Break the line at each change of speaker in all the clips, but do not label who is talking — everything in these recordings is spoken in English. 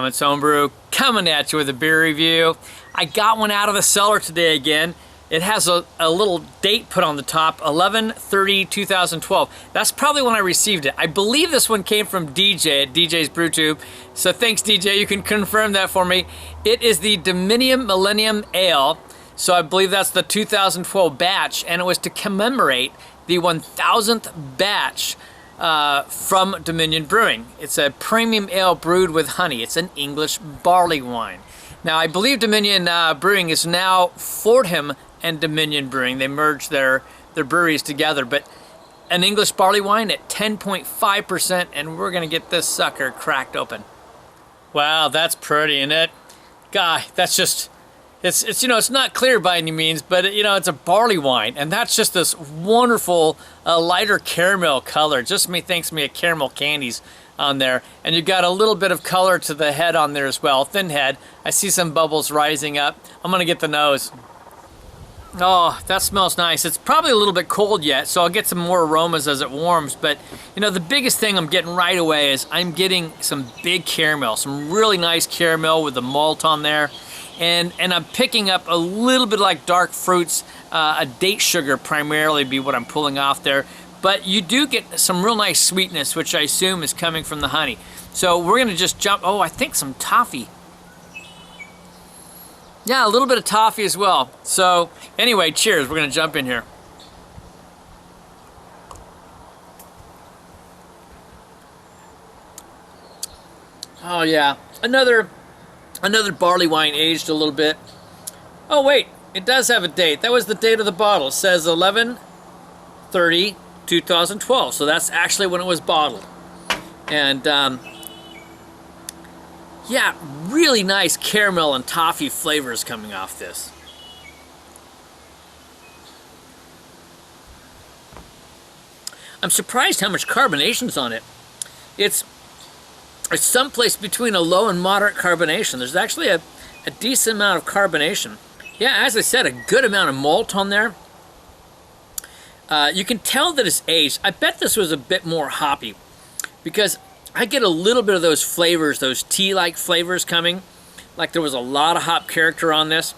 Comments Homebrew, coming at you with a beer review. I got one out of the cellar today again. It has a little date put on the top, 11/30/2012. That's probably when I received it. I believe this one came from DJ at DJ's Brewtube. So thanks, DJ. You can confirm that for me. It is the Dominion Millennium Ale. So I believe that's the 2012 batch, and it was to commemorate the 1000th batch from Dominion Brewing. It's a premium ale brewed with honey. It's an English barley wine. Now, I believe Dominion Brewing is now Fordham and Dominion Brewing. They merged their breweries together, but an English barley wine at 10.5%, and we're gonna get this sucker cracked open. Wow, that's pretty, isn't it? God, that's just, it's you know, it's not clear by any means, but you know, it's a barley wine, and that's just this wonderful lighter caramel color. Just thinks me of caramel candies on there, and you've got a little bit of color to the head on there as well, thin head. I see some bubbles rising up. I'm gonna get the nose. Oh, that smells nice. It's probably a little bit cold yet, so I'll get some more aromas as it warms, but you know, the biggest thing I'm getting right away is I'm getting some big caramel, some really nice caramel with the malt on there, and I'm picking up a little bit like dark fruits, a date sugar primarily be what I'm pulling off there, but you do get some real nice sweetness, which I assume is coming from the honey. So we're gonna just jump, oh, I think some toffee. Yeah, a little bit of toffee as well. So anyway, cheers, we're gonna jump in here. Oh yeah, another barley wine aged a little bit. Oh wait, it does have a date. That was the date of the bottle. It says 11/30/2012, so that's actually when it was bottled. And yeah, really nice caramel and toffee flavors coming off this. I'm surprised how much carbonation's on it. It's someplace between a low and moderate carbonation. There's actually a decent amount of carbonation. Yeah, as I said, a good amount of malt on there. You can tell that it's aged. I bet this was a bit more hoppy, because I get a little bit of those flavors, those tea-like flavors coming, like there was a lot of hop character on this,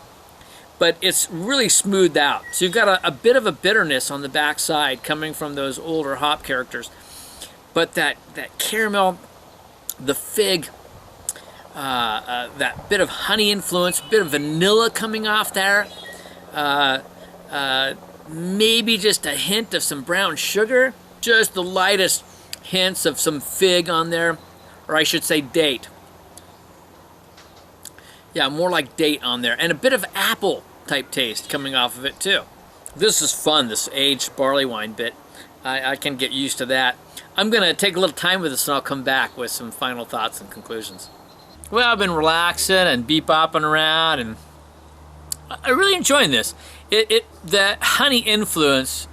but it's really smoothed out. So you've got a bit of a bitterness on the backside coming from those older hop characters, but that caramel, the fig, that bit of honey influence, bit of vanilla coming off there, maybe just a hint of some brown sugar, just the lightest hints of some fig on there, or I should say date. Yeah, more like date on there, and a bit of apple type taste coming off of it too. This is fun, this aged barley wine bit. I can get used to that. I'm gonna take a little time with this, and I'll come back with some final thoughts and conclusions. Well, I've been relaxing and bebopping around, and I'm really enjoying this. The honey influence,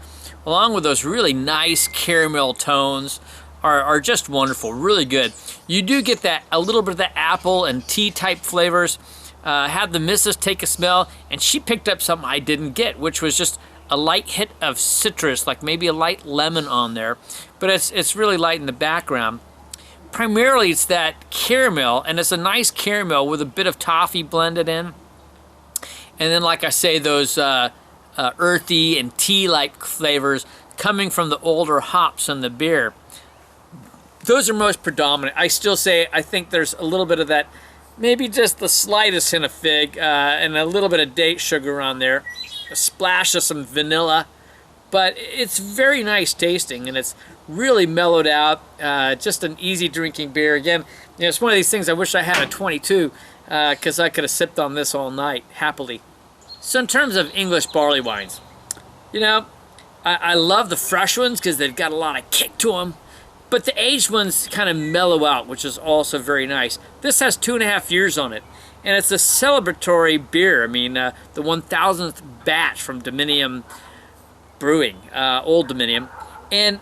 along with those really nice caramel tones, are just wonderful, really good. You do get that, a little bit of the apple and tea type flavors. Had the missus take a smell, and she picked up something I didn't get, which was just a light hit of citrus, like maybe a light lemon on there, but it's really light in the background. Primarily it's that caramel, and it's a nice caramel with a bit of toffee blended in. And then, like I say, those earthy and tea-like flavors coming from the older hops in the beer. Those are most predominant. I still say I think there's a little bit of that, maybe just the slightest hint of fig, and a little bit of date sugar on there, a splash of some vanilla, but it's very nice tasting, and it's really mellowed out. Just an easy drinking beer. Again, you know, it's one of these things I wish I had a 22, because I could have sipped on this all night happily. So in terms of English barley wines, you know, I love the fresh ones because they've got a lot of kick to them. But the aged ones kind of mellow out, which is also very nice. This has 2.5 years on it, and it's a celebratory beer. I mean, the 1000th batch from Dominion Brewing, Old Dominion, and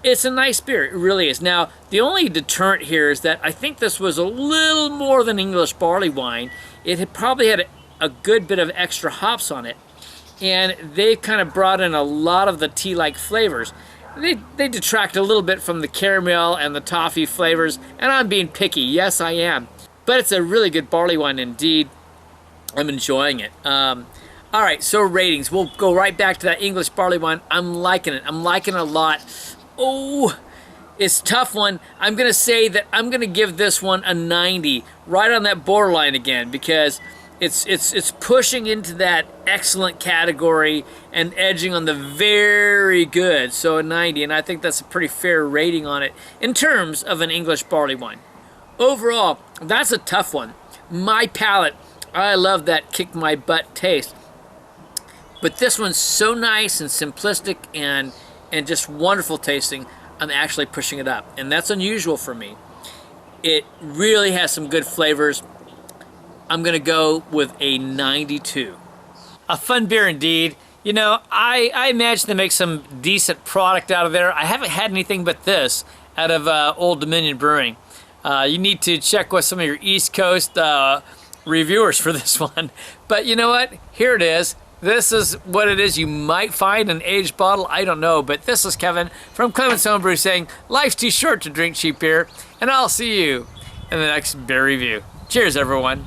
it's a nice beer. It really is. Now, the only deterrent here is that I think this was a little more than English barley wine. It had probably had a good bit of extra hops on it, and they kind of brought in a lot of the tea-like flavors. They detract a little bit from the caramel and the toffee flavors, and I'm being picky. Yes, I am. But it's a really good barley wine indeed. I'm enjoying it. All right, so ratings. We'll go right back to that English barley wine. I'm liking it. I'm liking it a lot. Oh, it's a tough one. I'm going to say that I'm going to give this one a 90, right on that borderline again, because it's pushing into that excellent category and edging on the very good, so a 90, and I think that's a pretty fair rating on it in terms of an English barley wine. Overall, that's a tough one. My palate, I love that kick my butt taste, but this one's so nice and simplistic and just wonderful tasting, I'm actually pushing it up, and that's unusual for me. It really has some good flavors. I'm gonna go with a 92. A fun beer indeed. You know, I imagine they make some decent product out of there. I haven't had anything but this out of Old Dominion Brewing. You need to check with some of your East Coast reviewers for this one. But you know what? Here it is. This is what it is. You might find an aged bottle. I don't know. But this is Kevin from Clement's Homebrew saying, life's too short to drink cheap beer. And I'll see you in the next beer review. Cheers, everyone.